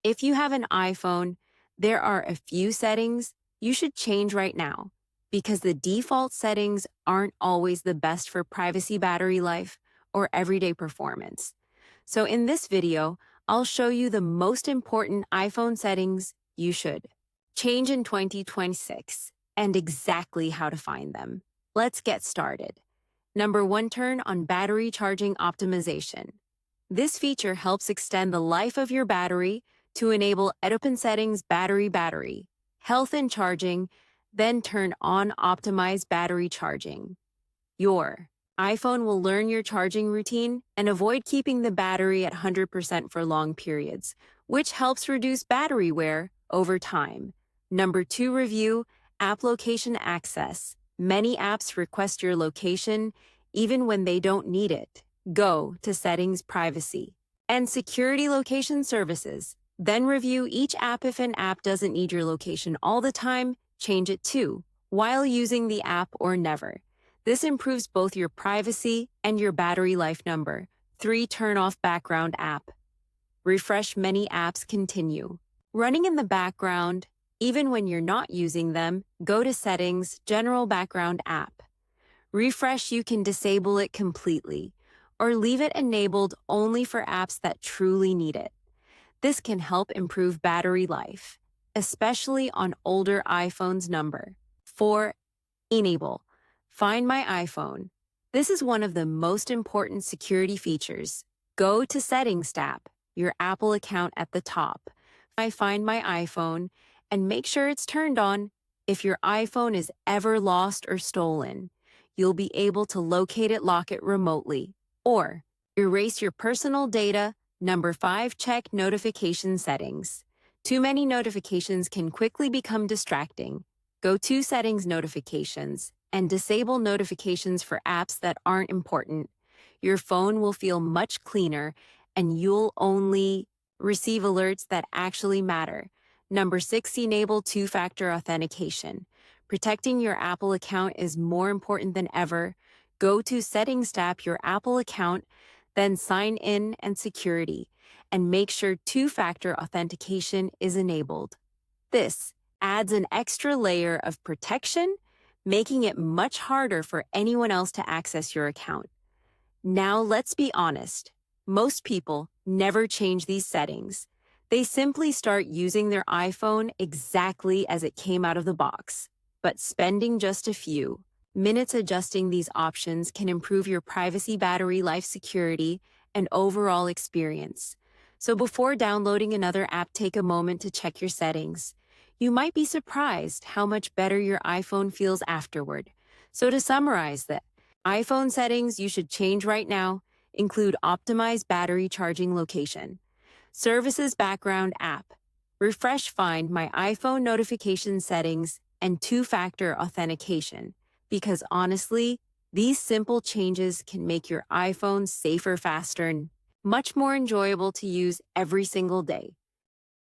If you have an iPhone, there are a few settings you should change right now because the default settings aren't always the best for privacy, battery life, or everyday performance. So in this video, I'll show you the most important iPhone settings you should change in 2026 and exactly how to find them. Let's get started. Number 1, turn on battery charging optimization. This feature helps extend the life of your battery to enable open settings battery, health and charging, then turn on optimize battery charging. Your iPhone will learn your charging routine and avoid keeping the battery at 100% for long periods, which helps reduce battery wear over time. Number 2, review app location access. Many apps request your location even when they don't need it. Go to Settings, Privacy, and Security Location Services. Then review each app. If an app doesn't need your location all the time, change it too, while using the app or never. This improves both your privacy and your battery life. Number 3, turn off background app. Refresh many apps continue running in the background, even when you're not using them. Go to Settings, General Background App. Refresh, you can disable it completely or leave it enabled only for apps that truly need it. This can help improve battery life, especially on older iPhones. Number 4, enable Find My iPhone. This is one of the most important security features. Go to Settings tab, your Apple account at the top. Find My iPhone and make sure it's turned on. If your iPhone is ever lost or stolen, you'll be able to locate it, lock it remotely, or erase your personal data. Number 5, check notification settings. Too many notifications can quickly become distracting. Go to Settings, Notifications, and disable notifications for apps that aren't important. Your phone will feel much cleaner, and you'll only receive alerts that actually matter. Number 6, enable two-factor authentication. Protecting your Apple account is more important than ever. Go to Settings tab, your Apple account, then Sign In and Security, and make sure two-factor authentication is enabled. This adds an extra layer of protection, making it much harder for anyone else to access your account. Now, let's be honest. Most people never change these settings. They simply start using their iPhone exactly as it came out of the box. But spending just a few minutes adjusting these options can improve your privacy, battery life, security, and overall experience. So before downloading another app, take a moment to check your settings. You might be surprised how much better your iPhone feels afterward. So to summarize, the iPhone settings you should change right now include optimize battery charging location, services background app, refresh Find My iPhone notification settings, and two-factor authentication. Because honestly, these simple changes can make your iPhone safer, faster, and much more enjoyable to use every single day.